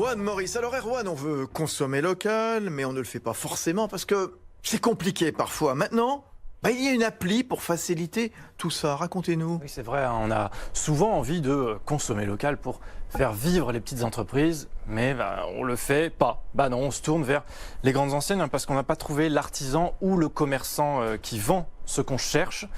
Erwan Maurice. Alors Erwan, on veut consommer local, mais on ne le fait pas forcément parce que c'est compliqué parfois. Maintenant, il y a une appli pour faciliter tout ça. Racontez-nous. Oui, c'est vrai, hein, on a souvent envie de consommer local pour faire vivre les petites entreprises, mais on ne le fait pas. Non, on se tourne vers les grandes enseignes parce qu'on n'a pas trouvé l'artisan ou le commerçant qui vend ce qu'on cherche.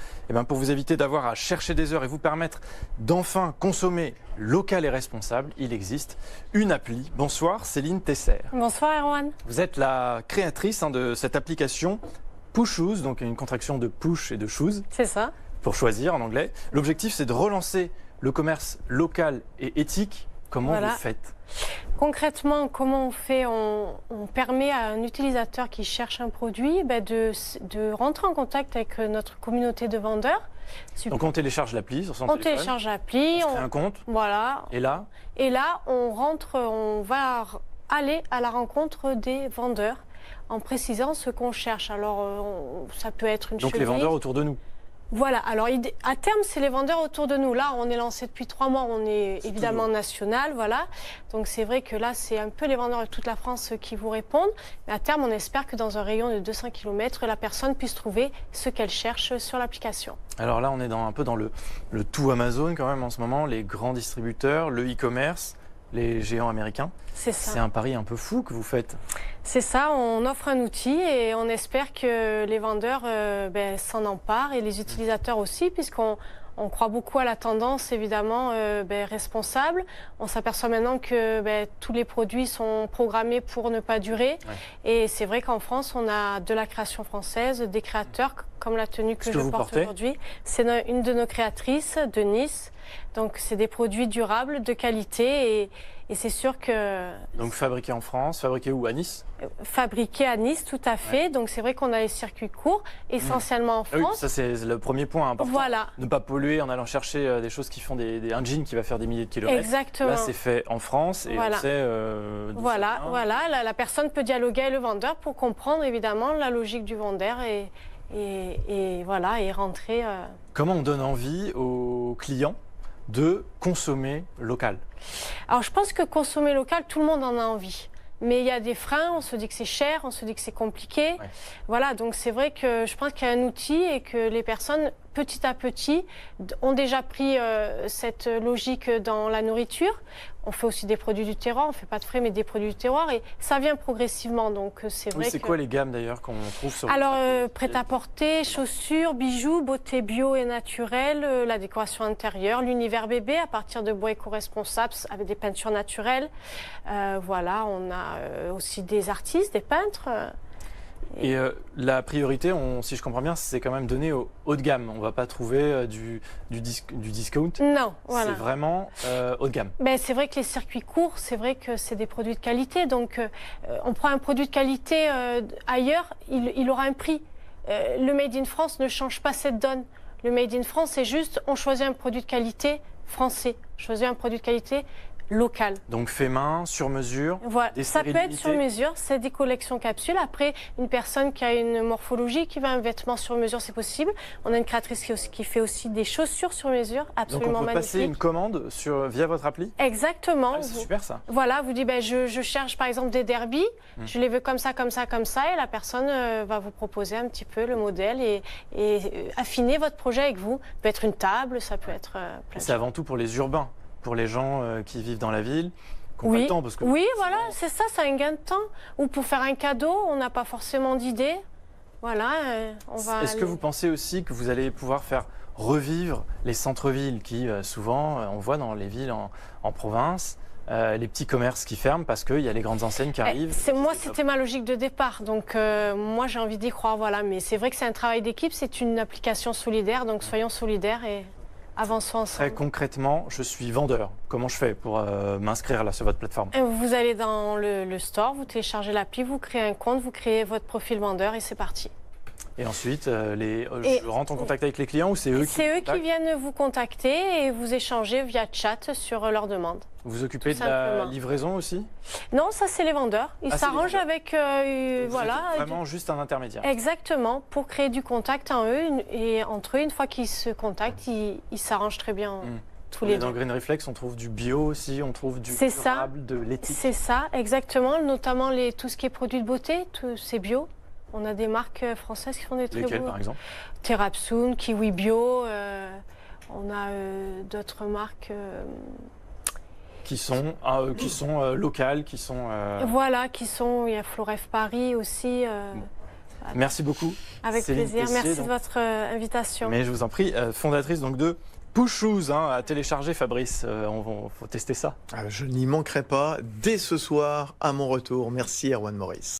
Pour vous éviter d'avoir à chercher des heures et vous permettre d'enfin consommer local et responsable, il existe une appli. Bonsoir Céline Tesser. Bonsoir Erwan. Vous êtes la créatrice de cette application Pushhouse, donc une contraction de push et de choose. C'est ça. Pour choisir en anglais. L'objectif, c'est de relancer le commerce local et éthique. Comment vous faites? Concrètement, comment on fait? On permet à un utilisateur qui cherche un produit de rentrer en contact avec notre communauté de vendeurs. Donc on télécharge l'appli sur son téléphone. On télécharge l'appli. On crée un compte. Voilà. Et là, on va aller à la rencontre des vendeurs en précisant ce qu'on cherche. Alors, ça peut être une cheville. Donc les vendeurs autour de nous. Voilà, alors à terme, c'est les vendeurs autour de nous. Là, on est lancé depuis 3 mois, on est évidemment national, voilà. Donc c'est vrai que là, c'est un peu les vendeurs de toute la France qui vous répondent. Mais à terme, on espère que dans un rayon de 200 km, la personne puisse trouver ce qu'elle cherche sur l'application. Alors là, on est un peu dans le tout Amazon quand même en ce moment, les grands distributeurs, le e-commerce, les géants américains. C'est ça. C'est un pari un peu fou que vous faites. C'est ça, on offre un outil et on espère que les vendeurs s'en emparent et les utilisateurs aussi, puisqu'on croit beaucoup à la tendance évidemment responsable. On s'aperçoit maintenant que tous les produits sont programmés pour ne pas durer. Ouais. Et c'est vrai qu'en France, on a de la création française, des créateurs comme la tenue que je porte aujourd'hui. C'est une de nos créatrices de Nice. Donc c'est des produits durables, de qualité et c'est sûr que... Donc fabriqué en France, fabriqué où? À Nice? Fabriqué à Nice, tout à fait. Ouais. Donc c'est vrai qu'on a les circuits courts, essentiellement en France. Oui, ça c'est le premier point important. Voilà. Ne pas polluer en allant chercher des choses qui font un jean qui va faire des milliers de kilomètres. Exactement. Là c'est fait en France et on sait... voilà. La personne peut dialoguer avec le vendeur pour comprendre évidemment la logique du vendeur et rentrer... Comment on donne envie aux clients de consommer local? Alors je pense que consommer local, tout le monde en a envie. Mais il y a des freins, on se dit que c'est cher, on se dit que c'est compliqué. Ouais. Voilà, donc c'est vrai que je pense qu'il y a un outil et que les personnes, petit à petit, ont déjà pris cette logique dans la nourriture. On fait aussi des produits du terroir, on ne fait pas de frais, mais des produits du terroir. Et ça vient progressivement, donc c'est vrai. C'est quoi les gammes d'ailleurs qu'on trouve sur Alors, prêt-à-porter, chaussures, bijoux, beauté bio et naturelle, la décoration intérieure, l'univers bébé à partir de bois éco-responsables avec des peintures naturelles. Voilà, on a aussi des artistes, des peintres. Et la priorité, si je comprends bien, c'est quand même donné au haut de gamme. On ne va pas trouver du discount. Non, voilà. C'est vraiment haut de gamme. C'est vrai que les circuits courts, c'est vrai que c'est des produits de qualité. Donc, on prend un produit de qualité ailleurs, il aura un prix. Le Made in France ne change pas cette donne. Le Made in France, c'est juste, on choisit un produit de qualité français. Choisit un produit de qualité local. Donc fait main, sur mesure. Voilà, ça peut être sur mesure, c'est des collections capsules. Après, une personne qui a une morphologie, qui veut un vêtement sur mesure, c'est possible. On a une créatrice qui fait aussi des chaussures sur mesure, absolument magnifiques. Donc on peut passer une commande via votre appli? Exactement. Ah, c'est super ça. Voilà, vous dites, je cherche par exemple des derbies, je les veux comme ça, et la personne va vous proposer un petit peu le modèle et affiner votre projet avec vous. Ça peut être une table, ça peut être plein de choses. C'est avant tout pour les urbains. Pour les gens qui vivent dans la ville, oui. Le temps, parce que voilà, c'est ça, c'est un gain de temps. Ou pour faire un cadeau, on n'a pas forcément d'idée. Voilà, on va... Est-ce que vous pensez aussi que vous allez pouvoir faire revivre les centres-villes qui, souvent, on voit dans les villes en province, les petits commerces qui ferment parce qu'il y a les grandes enseignes qui arrivent? Moi, c'était ma logique de départ. Donc, moi, j'ai envie d'y croire, voilà. Mais c'est vrai que c'est un travail d'équipe, c'est une application solidaire. Donc, soyons solidaires et... avançons ensemble. Très concrètement, je suis vendeur. Comment je fais pour m'inscrire là sur votre plateforme? Vous allez dans le store, vous téléchargez l'appli, vous créez un compte, vous créez votre profil vendeur et c'est parti. Et ensuite, je rentre en contact avec les clients ou c'est eux qui... C'est eux qui viennent vous contacter et vous échanger via chat sur leurs demandes. Vous vous occupez de la livraison aussi? Non, ça c'est les vendeurs. Ils s'arrangent avec... voilà. Vraiment juste un intermédiaire. Exactement, pour créer du contact entre eux. Une fois qu'ils se contactent, ils s'arrangent très bien tous les deux. Dans Green Reflex, on trouve du bio aussi, on trouve du C'est ça. durable, de l'éthique. C'est ça, exactement. Notamment tout ce qui est produits de beauté, c'est bio. On a des marques françaises qui font des très Lesquels, beaux. par exemple? Terapsoon, Kiwi Bio. On a d'autres marques. Qui sont locales, qui sont... Voilà, il y a Floref Paris aussi. Merci beaucoup. Avec Céline plaisir. Tessier, Merci donc. de votre invitation. Mais je vous en prie, fondatrice donc de Push Shoes, à télécharger, Fabrice. Faut tester ça. Je n'y manquerai pas dès ce soir à mon retour. Merci Erwan Maurice.